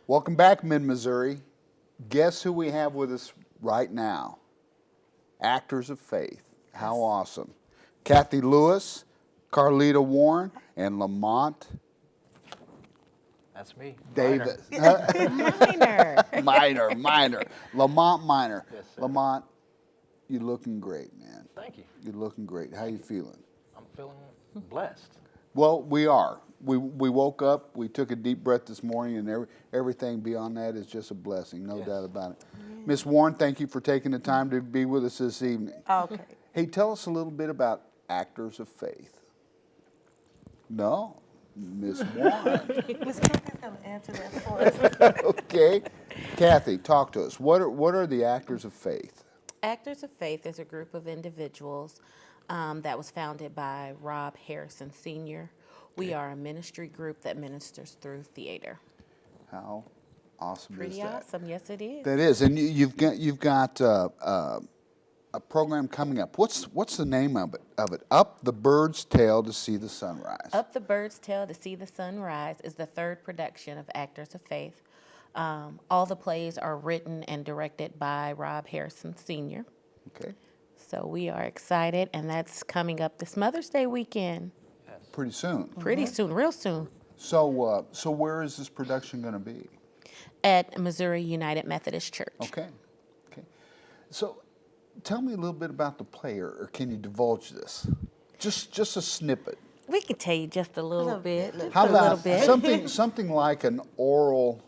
Welcome back, Mid-Missouri. Guess who we have with us right now? Actors of Faith. How awesome. Kathy Lewis, Carlita Warren, and Lamont That's me. Davis. Minor. Minor. Lamont Minor. Yes, sir. Lamont, you're looking great, man. Thank you. You're looking great. How you feeling? I'm feeling blessed. Well, we are. We woke up, we took a deep breath this morning, and everything beyond that is just a blessing, no doubt about it. Miss Warren, thank you for taking the time to be with us this evening. Okay. Hey, tell us a little bit about Actors of Faith. No? Miss Warren. Miss Kathy's going to answer that for us. Okay. Kathy, talk to us. What are the Actors of Faith? Actors of Faith is a group of individuals that was founded by Rob Harrison Sr. We are a ministry group that ministers through theater. How awesome Pretty is that? awesome, yes it is. That is, and you've got a program coming up. What's the name of it? Up the Bird's Tail to See the Sunrise. Up the Bird's Tail to See the Sunrise is the third production of Actors of Faith. All the plays are written and directed by Rob Harrison Sr. Okay. So we are excited, and that's coming up this Mother's Day weekend. Pretty soon. Pretty soon, real soon, So where is this production going to be? at Missouri United Methodist Church. Okay. So tell me a little bit about the play, or can you divulge this? Just a snippet. We can tell you just a little bit. Just How a little about bit. something like an oral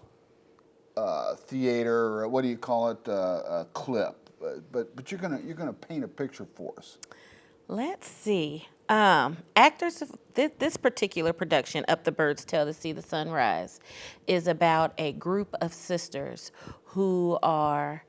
theater, or what do you call it, a clip? But you're gonna paint a picture for us. Let's see. Actors of this particular production, Up the Bird's Tail to See the Sunrise, is about a group of sisters who are,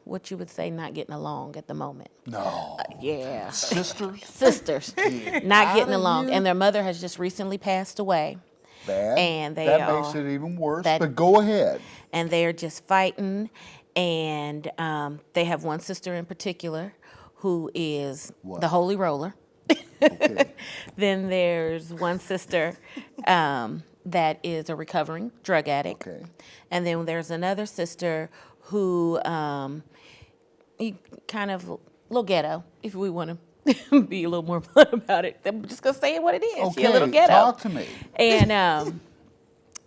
what you would say, not getting along at the moment. No. Yeah. Sisters? Sisters, not getting outta along. here. And their mother has just recently passed away. Bad. And they that are, makes it even worse. that- But go ahead. and they're just fighting. And they have one sister in particular who is What? the holy roller. Okay. Then there's one sister that is a recovering drug addict. Okay. And then there's another sister who kind of a little ghetto, if we want to be a little more blunt about it. I'm just going to say it what it is. She's a little ghetto. Talk to me. And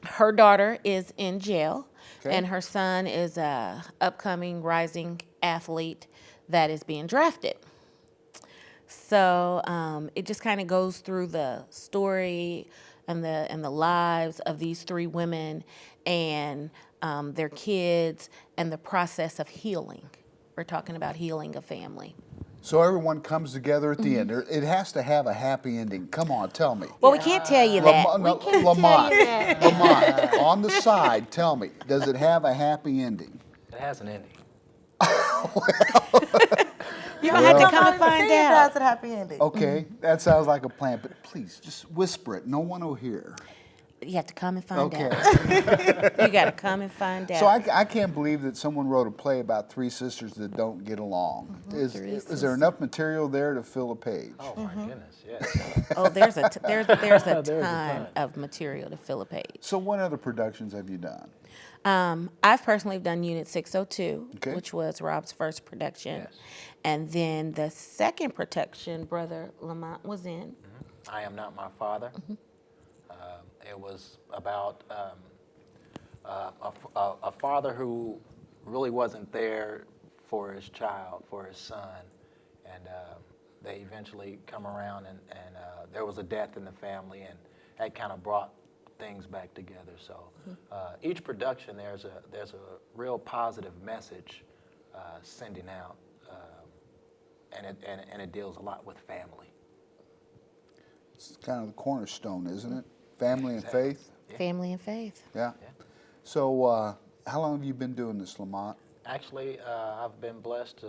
her daughter is in jail, Okay. and her son is a upcoming rising athlete that is being drafted. So it just kind of goes through the story and the lives of these three women and their kids and the process of healing. We're talking about healing a family. So everyone comes together at the end. It has to have a happy ending. Come on, tell me. Well, we can't tell you that. Lamont, on the side, tell me, does it have a happy ending? It has an ending. You're going to have to come and find It out. has a happy ending. Okay, that sounds like a plan, but please, just whisper it. No one will hear. You have to come and find Okay. out. You got to come and find out. So I can't believe that someone wrote a play about three sisters that don't get along. Is there enough material there to fill a page? Oh my goodness, yes. Oh, there's a There's a ton ton. of material to fill a page. So what other productions have you done? I've personally done Unit 602, Okay. which was Rob's first production. Yes. And then the second production, Brother Lamont was in. I Am Not My Father. It was about a father who really wasn't there for his child, for his son, and they eventually come around, and there was a death in the family, and that kind of brought things back together. So each production, there's a real positive message sending out, and it deals a lot with family. It's kind of the cornerstone, isn't it? Family and Exactly. faith. Yeah. Family and Faith. Yeah. Yeah. So how long have you been doing this, Lamont? Actually, I've been blessed.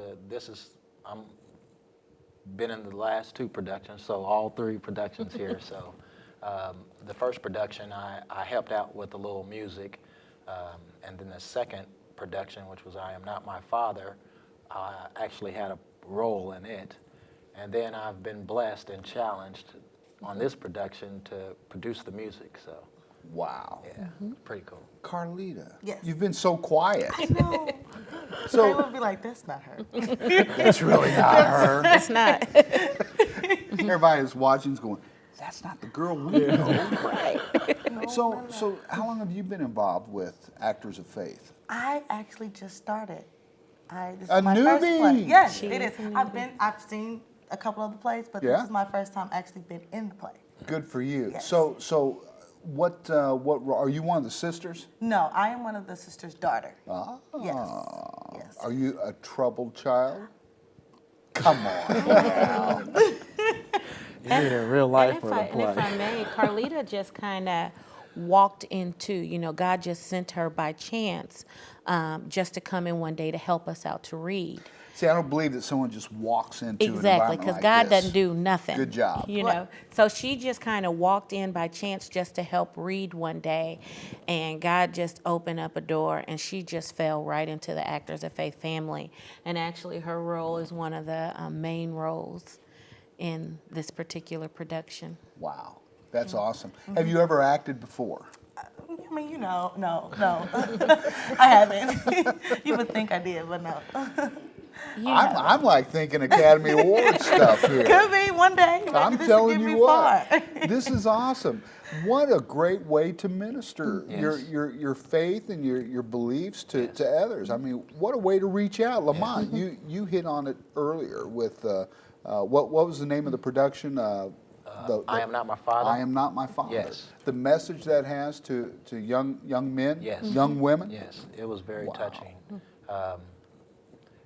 I'm been in the last two productions, so all three productions here. So the first production, I helped out with a little music, and then the second production, which was I Am Not My Father, I actually had a role in it. And then I've been blessed and challenged on this production to produce the music. So Wow. Yeah, pretty cool. Carlita. Yes. You've been so quiet. No. They So would be like, that's not her. it's really not her. It's not. Everybody that's watching is going, that's not the girl we know. Right. So how long have you been involved with Actors of Faith? I actually just started. This A is my first play. newbie. Yes, She it is is. a I've seen a couple of the plays, but Yeah? this is my first time actually been in the play. Good for you. Yes. So what are you one of the sisters? No, I am one of the sisters' daughter. Ah. Yes. Are you a troubled child? Come on. You need in real life for the And if I may, Carlita just kind of walked into, God just sent her by chance just to come in one day to help us out to read. See, I don't believe that someone just walks into an Exactly, environment because like God this. doesn't do nothing. Good job. So she just kind of walked in by chance just to help read one day, and God just opened up a door, and she just fell right into the Actors of Faith family. And actually, her role is one of the main roles in this particular production. Wow, that's awesome. Have you ever acted before? I mean, no. I haven't. You would think I did, but no. I'm like thinking Academy Award stuff here. Could be one day. Maybe I'm this will telling get you me what, far. this is awesome. What a great way to minister Yes. your faith and your beliefs to Yes. others. I mean, what a way to reach out. Lamont, you hit on it earlier with what was the name of the production? I Am Not My Father. I Am Not My Father. Yes. The message that has to young men, Yes. young women. Yes, it was very Wow. touching.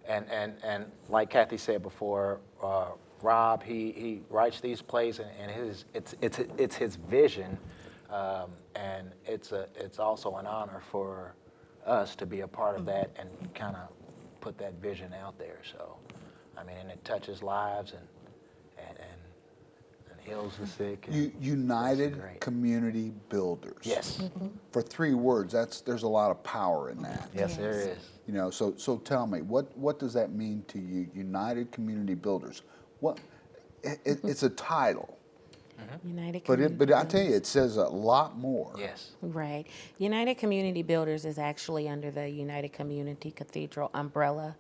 And like Kathy said before, Rob he writes these plays and it's his vision, and it's also an honor for us to be a part of that and kind of put that vision out there. So, I mean, and it touches lives and heals the sick. And United it's great. Community Builders. Yes. For 3 words, there's a lot of power in that. Yes, there is. So tell me, what does that mean to you, United Community Builders? It's a title, United but Community I tell you, it says a lot more. Yes. Right. United Community Builders is actually under the United Community Cathedral umbrella,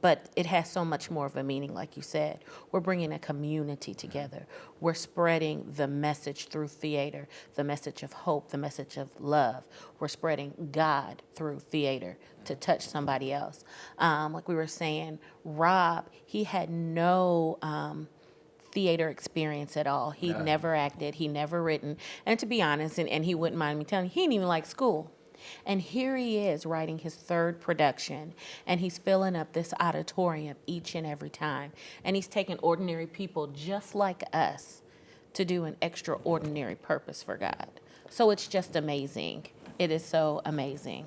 but it has so much more of a meaning, like you said. We're bringing a community together. We're spreading the message through theater, the message of hope, the message of love. We're spreading God through theater to touch somebody else. Like we were saying, Rob, he had no theater experience at all. He'd never acted, he never written. And to be honest, and he wouldn't mind me telling you, he didn't even like school. And here he is writing his 3rd production, and he's filling up this auditorium each and every time. And he's taking ordinary people just like us to do an extraordinary purpose for God. So it's just amazing. It is so amazing.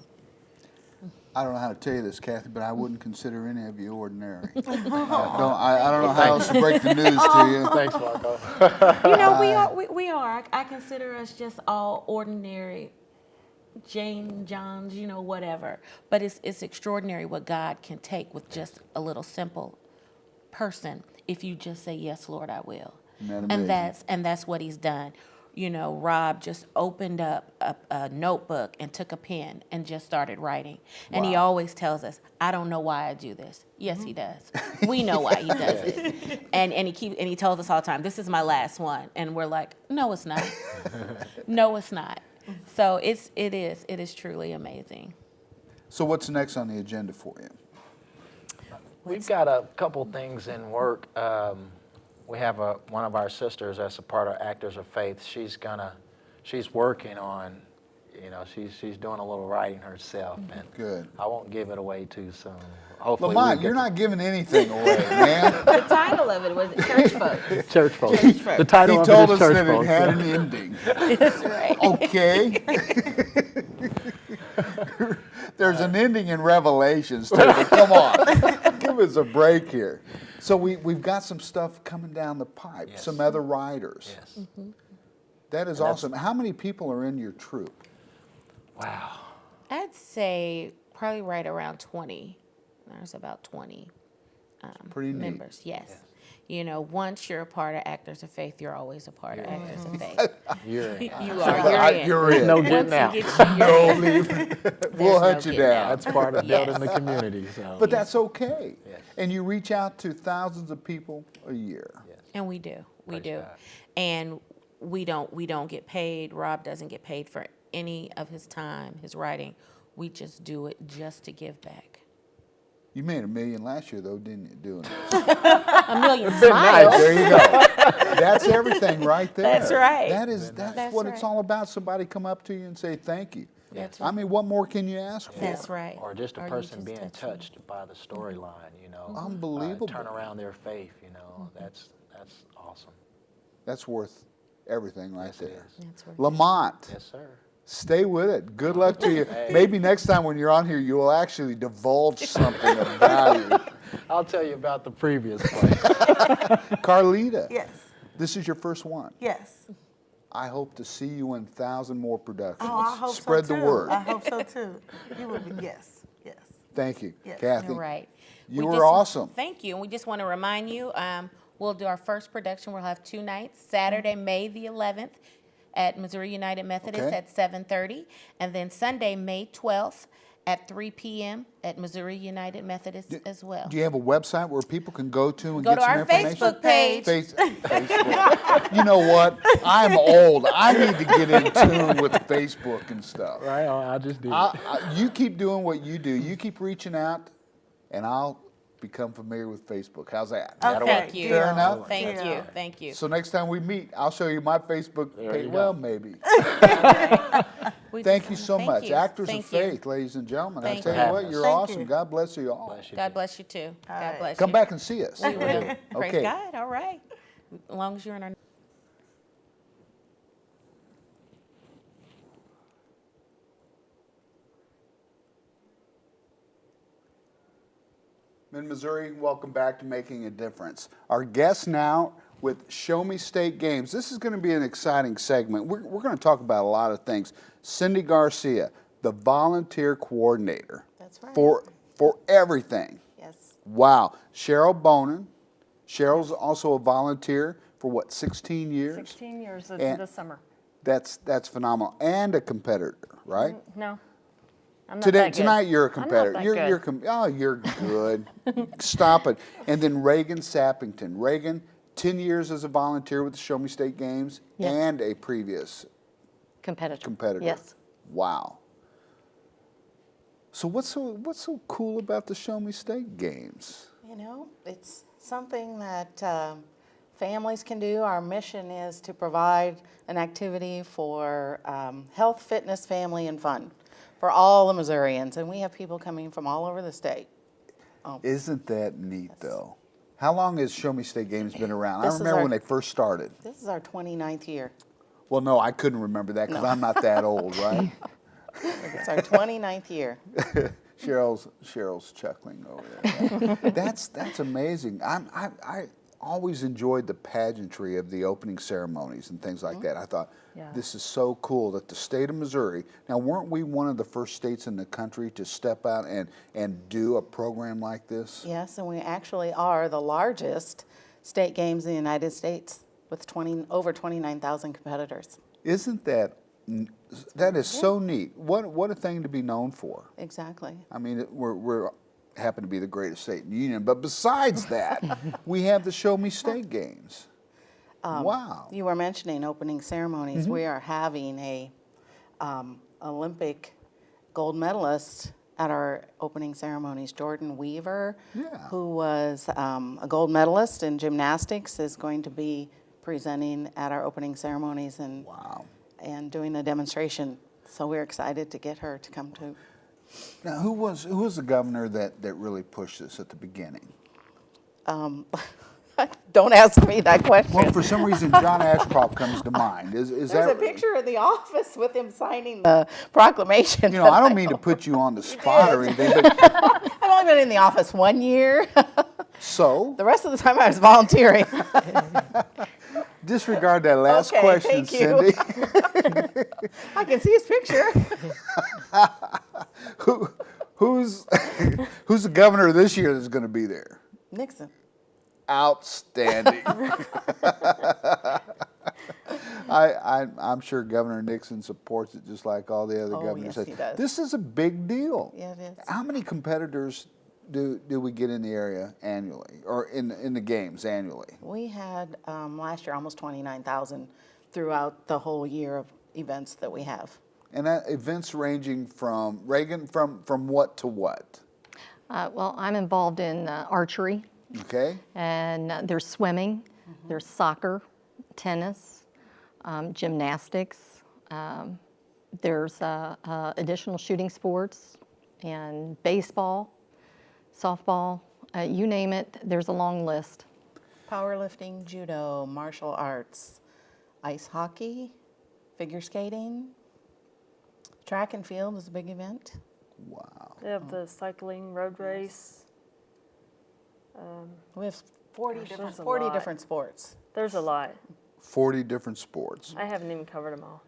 I don't know how to tell you this, Kathy, but I wouldn't consider any of you ordinary. I don't know how else to break the news to you. Thanks, Marco. We are. I consider us just all ordinary Jane, Johns, whatever. But it's extraordinary what God can take with just a little simple person if you just say, yes, Lord, I will. Isn't that amazing? And that's what he's done. Rob just opened up a notebook and took a pen and just started writing. And he Wow. always tells us, I don't know why I do this. Yes, he does. We know why he does it. And he tells us all the time, this is my last one. And we're like, no, it's not. No, it's not. So it is truly amazing. So what's next on the agenda for you? We've got a couple things in work. We have one of our sisters that's a part of Actors of Faith. She's working on, she's doing a little writing herself, and Good. I won't give it away too soon. Hopefully, Lamont, you're not giving anything away, man. The title of it was Church Folks. Church folks. Church Folks. The title He of told it us is Church that it Folks. had an ending. That's right. Okay. There's an ending in Revelations, too, but come on. Give us a break here. So we've got some stuff coming down the pipe, Yes. some other writers. Yes. That is awesome. How many people are in your troupe? Wow. I'd say probably right around 20. There's about 20 pretty neat. members. Yes. You know, once you're a part of Actors of Faith, you're always a part of Actors of Faith. You're You are. You're in. You're in. no Once getting he out. gets you, you're in. We'll There's hunt no you getting down. out. That's part of building the Yes. community. So. But that's okay. Yes. And you reach out to thousands of people a year. And we do. We Praise do. God. And we don't get paid. Rob doesn't get paid for any of his time, his writing. We just do it just to give back. You made $1 million last year, though, didn't you, doing this? A million smiles. There you go. That's everything right there. That's right. That's That's what it's right. all about. Somebody come up to you and say thank you. That's I right. mean, what more can you ask for? That's right. Or just a Or you person just being touch me. touched by the storyline, you know. Unbelievable. Turn around their faith, you know. That's awesome. That's worth everything right Yes, there. it is. That's right. Lamont, Yes, sir. stay with it. Good luck to you. Maybe next time when you're on here, you will actually divulge something of value. I'll tell you about the previous place. Carlita, Yes. this is your first one. Yes. I hope to see you in 1,000 more productions. Oh, I hope Spread so the too. word. I hope so too. You will be. Yes. Yes. Thank you, Yes. Kathy. You're right. You We were just- awesome. Thank you. And we just want to remind you, we'll do our first production. We'll have 2 nights, Saturday, May the 11th at Missouri United Methodist Okay. at 7:30, and then Sunday, May 12th at 3 p.m. at Missouri United Methodist as well. Do you have a website where people can go to and Go get to some our information? Facebook page. Facebook. You know what? I'm old. I need to get in tune with Facebook and stuff. Right? I just did. You keep doing what you do. You keep reaching out, and I'll become familiar with Facebook. How's that? That'll Okay. work. Thank you. Fair Deal. enough? Thank Yeah. you. Thank you. So next time we meet, I'll show you my Facebook There page. you go. Well, maybe. We Thank just- you so thank much. you. Actors Thank of you. Faith, ladies and gentlemen. Thank I you. tell you what, you're Thank awesome. you. God bless you all. Bless you. God bless you too. God right. bless Come you. back and see us. We will. Praise Okay. God. All right. As long as you're in our. In Missouri, welcome back to Making a Difference. Our guest now with Show Me State Games. This is going to be an exciting segment. We're going to talk about a lot of things. Cindy Garcia, the volunteer coordinator. That's right. For everything. Yes. Wow. Cheryl Bonen. Cheryl's also a volunteer for what, 16 years? 16 years And- this summer. That's phenomenal. And a competitor, right? No. I'm not Today, that good. tonight you're a I'm not competitor. that You're good. you're good. Stop it. And then Reagan Sappington. Reagan, 10 years as a volunteer with the Show Me State Games Yes. and a previous competitor. Yes. Wow. So what's so cool about the Show Me State Games? You know, it's something that families can do. Our mission is to provide an activity for health, fitness, family, and fun for all the Missourians. And we have people coming from all over the state. Isn't that neat, though? How long has Show Me State Games been around? This I is remember our- when they first started. This is our 29th year. Well, no, I couldn't remember that because No. I'm not that old, right? It's our 29th year. Cheryl's chuckling over there. That's amazing. I always enjoyed the pageantry of the opening ceremonies and things like that. I thought Yeah. this is so cool that the state of Missouri. Now, weren't we one of the first states in the country to step out and do a program like this? Yes, and we actually are the largest state games in the United States with over 29,000 competitors. Isn't that is so neat? What a thing to be known for. Exactly. I mean, we're happen to be the greatest state in the union, but besides that, we have the Show Me State Games. Wow. You were mentioning opening ceremonies. We are having a Olympic gold medalist at our opening ceremonies. Jordan Weaver, Yeah. who was a gold medalist in gymnastics, is going to be presenting at our opening ceremonies and Wow. and doing a demonstration. So we're excited to get her to come to. Now, who was the governor that really pushed this at the beginning? Don't ask me that question. Well, for some reason, John Ashcroft comes to mind. Is There's that a picture in the office with him signing the proclamation. You know, I don't mean to put you on the spot or anything, but I've only been in the office 1 year. so The rest of the time I was volunteering. disregard that last Okay, question, thank you. Cindy. I can see his picture. Who's the governor this year that's going to be there? Nixon. Outstanding. I'm sure Governor Nixon supports it just like all the other Oh, governors. yes, he does. This is a big deal. Yeah, it is. How many competitors do we get in the area annually, or in the games annually? We had last year almost 29,000 throughout the whole year of events that we have. And that events ranging from Reagan from what to what? Well, I'm involved in archery, Okay. and there's swimming, there's soccer, tennis, gymnastics. There's additional shooting sports and baseball, softball, you name it, there's a long list. Powerlifting, judo, martial arts, ice hockey, figure skating, track and field is a big event. Wow. They have the cycling road race. We have 40 Gosh, different there's a 40 lot. different sports. There's a lot. 40 different sports. I haven't even covered them all.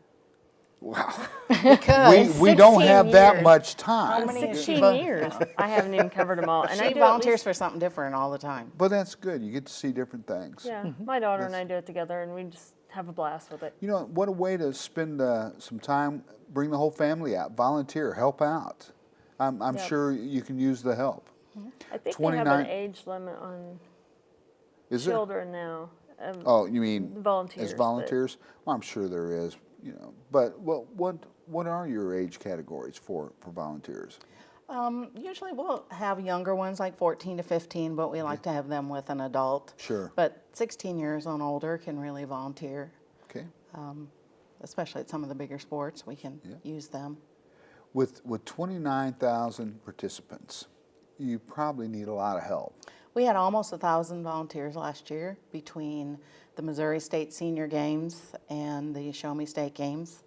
Wow. Because We don't 16 have that years. much How time. many- 16 years. I haven't even covered them all. And I she do volunteers at least, for something different all the time. But that's good. You get to see different things. Yeah, my daughter and I do it together, and we just have a blast with it. You know, what a way to spend some time, bring the whole family out, volunteer, help out. I'm Yep. sure you can use the help. I think they have 29 an age limit on Is there? children now. Oh, you mean Volunteers, as but- volunteers? Well, I'm sure there is, you know. But what are your age categories for volunteers? Usually we'll have younger ones like 14 to 15, but we like to have them with an adult. Sure. But 16 years and older can really volunteer, Okay. especially at some of the bigger sports. We can use them. With 29,000 participants, you probably need a lot of help. We had almost 1,000 volunteers last year between the Missouri State Senior Games and the Show Me State Games.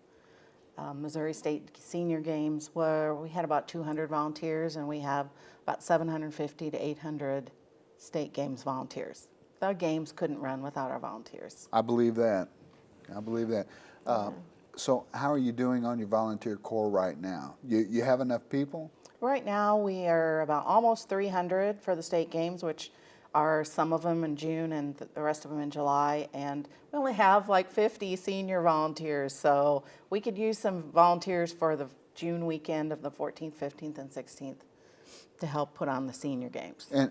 Missouri State Senior Games where we had about 200 volunteers, and we have about 750 to 800 State Games volunteers. The games couldn't run without our volunteers. I believe that. I believe that. So how are you doing on your volunteer corps right now? You have enough people? Right now, we are about almost 300 for the state games, which are some of them in June and the rest of them in July. And we only have like 50 senior volunteers, so we could use some volunteers for the June weekend of the 14th, 15th, and 16th to help put on the senior games. And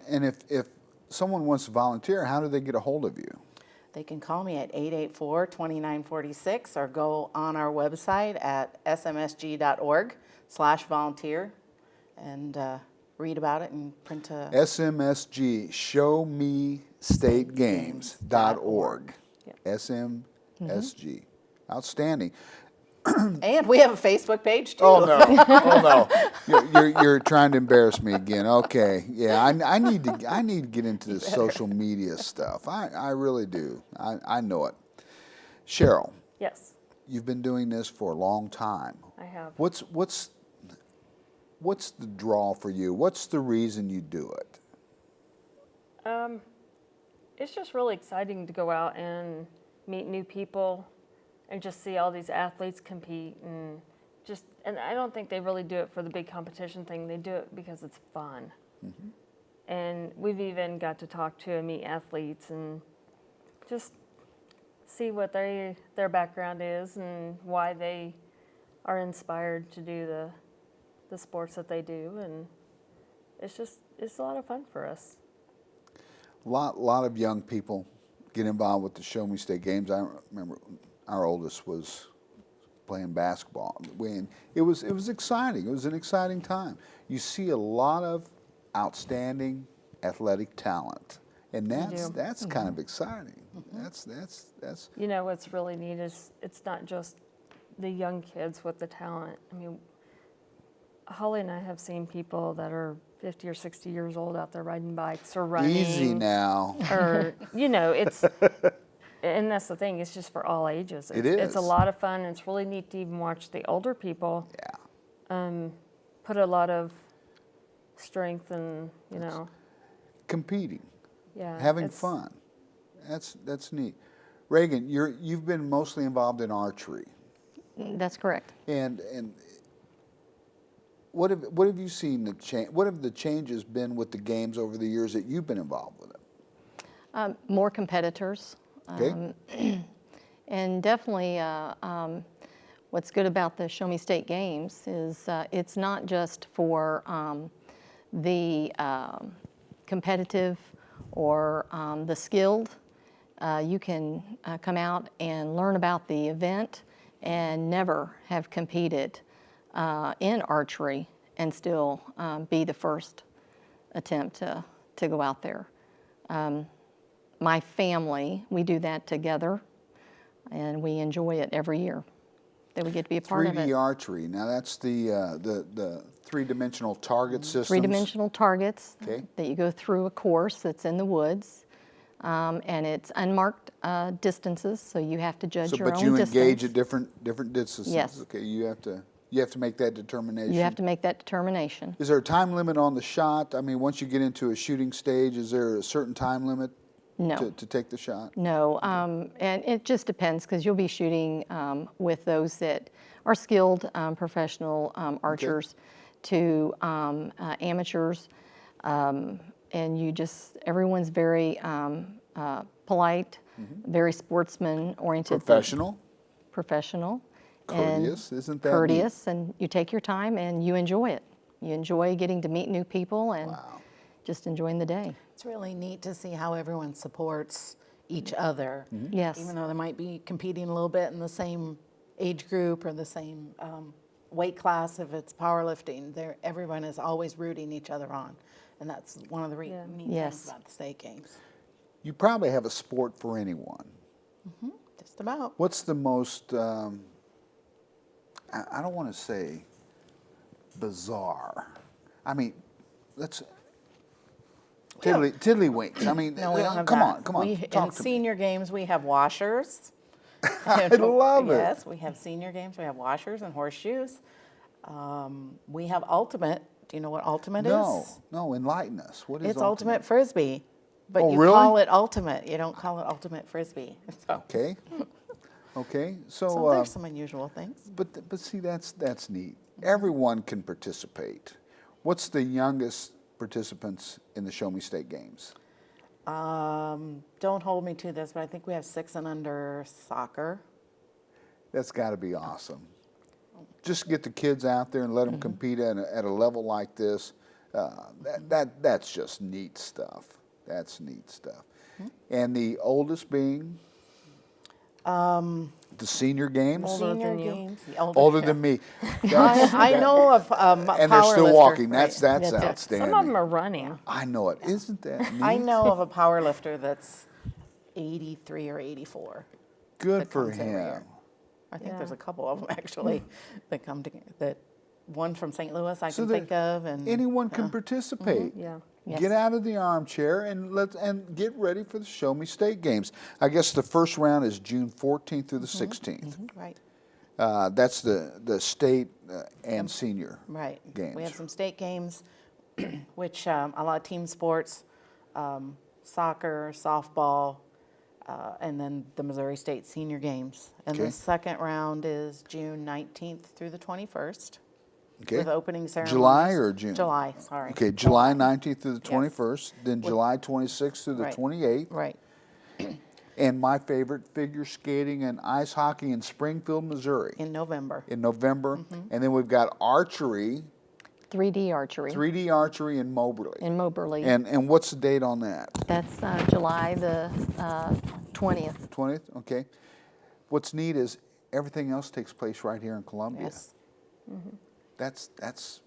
if someone wants to volunteer, how do they get a hold of you? They can call me at 884-2946 or go on our website at smsg.org/volunteer and read about it and print a... SMSG, showmestategames.org. SMSG. Outstanding. And we have a Facebook page, too. Oh, no. Oh, no. You're trying to embarrass me again. Okay. Yeah, I need to get into the social media stuff. I really do. I know it. Cheryl, Yes, you've been doing this for a long time. I have. What's the draw for you? What's the reason you do it? It's just really exciting to go out and meet new people and just see all these athletes compete and I don't think they really do it for the big competition thing. They do it because it's fun. Mm-hmm. And we've even got to talk to and meet athletes and just see what their background is and why they are inspired to do the sports that they do, and it's a lot of fun for us. A lot of young people get involved with the Show Me State Games. I remember our oldest was playing basketball. It was exciting. It was an exciting time. You see a lot of outstanding athletic talent, and that's kind of exciting. That's You know what's really neat is it's not just the young kids with the talent. I mean, Holly and I have seen people that are 50 or 60 years old out there riding bikes or running. easy now. Or, it's, and that's the thing, it's just for all ages. It It's a is. lot of fun, and it's really neat to even watch the older people put a lot of strength and, Competing, yeah. having it's- fun. That's neat. Reagan, you've been mostly involved in archery. That's correct. And what have you seen the change? What have the changes been with the games over the years that you've been involved with it? More competitors. Okay. And definitely, what's good about the Show Me State Games is it's not just for the competitive or the skilled. You can come out and learn about the event and never have competed in archery and still be the first attempt to go out there. My family, we do that together, and we enjoy it every year that we get to be a part of it. 3D archery. Now that's the three-dimensional target systems. Three-dimensional targets Okay. that you go through a course that's in the woods, and it's unmarked distances, so you have to judge So, your but own you distance. engage at different distances. Yes. Okay. You have to make that determination. You have to make that determination. Is there a time limit on the shot? I mean, once you get into a shooting stage, is there a certain time limit No. to take the shot? No, and it just depends because you'll be shooting with those that are skilled professional archers to amateurs, and everyone's very polite, very sportsman-oriented. Professional. Courteous, and isn't that courteous, and you take your time and you enjoy it. You enjoy getting to meet new people and just enjoying the day. It's really neat to see how everyone supports each other. Yes. Even though they might be competing a little bit in the same age group or the same weight class, if it's powerlifting, everyone is always rooting each other on. And that's one of the neat Yes. things about the state games. You probably have a sport for anyone. Just about. What's the most, I don't want to say bizarre. I mean, let's, tiddlywinks. I mean, No, we don't have come that. on, come on, In talk to me. senior games, we have washers. I love it. Yes, we have senior games. We have washers and horseshoes. We have ultimate. Do you know what ultimate is? No, enlighten us. What is It's ultimate frisbee, but Oh, you really? call it ultimate. You don't call it ultimate frisbee. So, Okay, so there's some unusual things. but see, that's neat. Everyone can participate. What's the youngest participants in the Show Me State Games? Don't hold me to this, but I think we have 6 and under soccer. That's got to be awesome. Just get the kids out there and let them compete at a level like this. That's just neat stuff. That's neat stuff. And the oldest being the senior games. Senior than you. games. Older than me. I know of And they're still powerlifter, walking. right. That's Some of them outstanding. are running. I know it. Isn't that neat? I know of a power lifter that's 83 or 84. Good that for comes every him. year. I think there's Yeah. a couple of them actually that come to that. One from St. Louis I So can that think of, and anyone can participate. Yeah. Yes. Get out of the armchair and get ready for the Show Me State Games. I guess the first round is June 14th through the 16th. right, That's the state and senior right. games. We have some state games, which a lot of team sports, soccer, softball, and then the Missouri State Senior Games. And Okay. the second round is June 19th through the 21st. Okay. With opening ceremonies. July or June? July, sorry. Okay, July 19th through the Yes. 21st, then July 26th through the Right. 28th. Right. And my favorite, figure skating and ice hockey in Springfield, Missouri In November. in November. And then we've got archery, 3D archery 3D archery in Moberly. in Moberly. And what's the date on that? That's July the 20th. 20th? Okay. What's neat is everything else takes place right here in Columbia. Yes. That's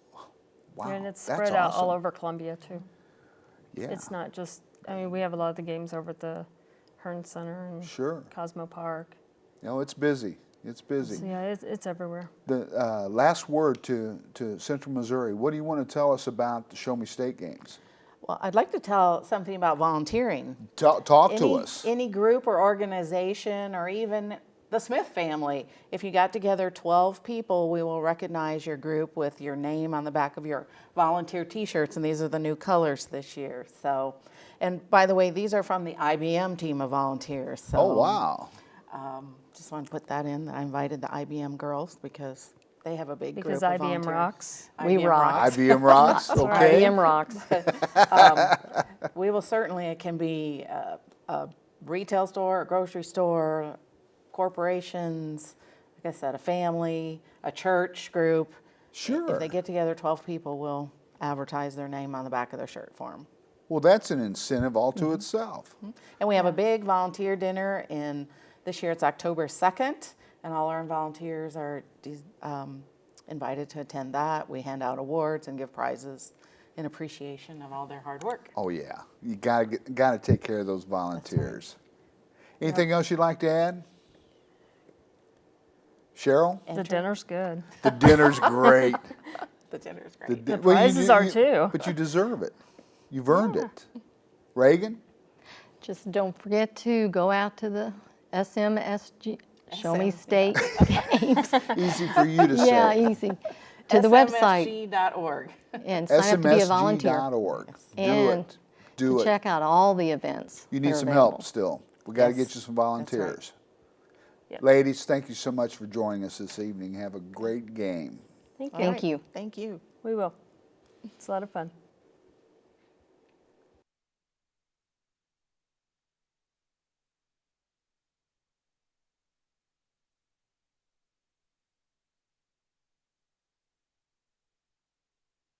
wow. And it's that's spread out all awesome. over Columbia too. Yeah. It's not just, I mean, we have a lot of the games over at the Hearn Center and Sure. Cosmo Park. No, it's busy. It's busy. So yeah, it's everywhere. The last word to Central Missouri. What do you want to tell us about the Show Me State Games? Well, I'd like to tell something about volunteering. Talk to us. Any group or organization or even the Smith family, if you got together 12 people, we will recognize your group with your name on the back of your volunteer t-shirts, and these are the new colors this year. So, and by the way, these are from the IBM team of volunteers. So, Oh, wow. Just want to put that in. I invited the IBM girls because they have a big Because group of IBM volunteers. rocks. We IBM rock. IBM Rocks, okay. IBM rocks. We will certainly, it can be a retail store, a grocery store, corporations, like I said, a family, a church group. Sure. If they get together, 12 people will advertise their name on the back of their shirt for them. Well, that's an incentive all to itself. And we have a big volunteer dinner this year it's October 2nd, and all our volunteers are invited to attend that. We hand out awards and give prizes in appreciation of all their hard work. Oh yeah, you gotta take care of those volunteers. Anything else you'd like to add, Cheryl? The dinner's good. The dinner's great. The dinner is great. The prizes are too. But you deserve it. You've earned it. Reagan? Just don't forget to go out to the SMSG, Show Me SM, State Games. Easy for you to say. Yeah, easy. To the website smsg.org. and sign up to be a volunteer. SMSG.org. Do And it. Do to it. check out all the events. You that need are some available. help still. We got to Yes, get you some that's right. volunteers. Yep. Ladies, thank you so much for joining us this evening. Have a great game. Thank you. Thank you. We will. It's a lot of fun.